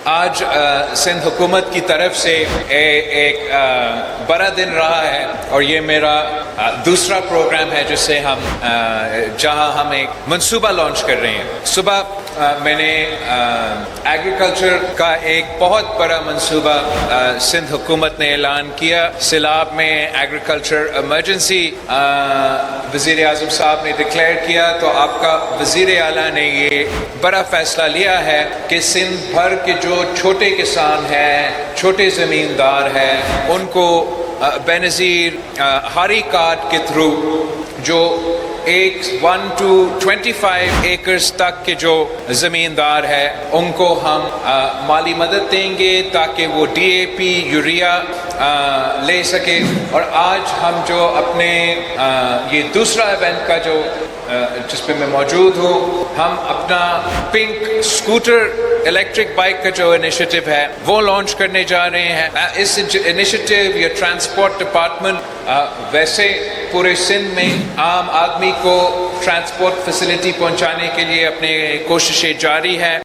آج سندھ حکومت کی طرف سے ایک بڑا دن رہا ہے اور یہ میرا دوسرا پروگرام ہے جہاں ہم ایک منصوبہ لانچ کر رہے ہیں. صبح میں نے ایگریکلچر کا ایک بہت بڑا منصوبہ سندھ حکومت نے اعلان کیا. سیلاب میں ایگریکلچر ایمرجنسی وزیر اعظم صاحب نے ڈکلیئر کیا تو آپ کا وزیر اعلیٰ نے یہ بڑا فیصلہ لیا ہے کہ سندھ بھر کے جو چھوٹے کسان ہیں، چھوٹے زمیندار ہیں، ان کو بے نظیر ہاری کارڈ کے تھرو جو 1 to 25 ایکرز تک کے جو زمیندار ہے ان کو ہم مالی مدد دیں گے تاکہ وہ DAP یوریا لے سکے. اور آج ہم جو اپنے یہ دوسرا ایونٹ کا جس پہ میں موجود ہوں، ہم اپنا پنک اسکوٹر الیکٹرک بائک کا جو انیشیٹو ہے وہ لانچ کرنے جا رہے ہیں. اس انیشیٹو یا ٹرانسپورٹ ڈپارٹمنٹ ویسے پورے سندھ میں عام آدمی کو ٹرانسپورٹ فیسلٹی پہنچانے کے لیے اپنے کوششیں جاری ہیں.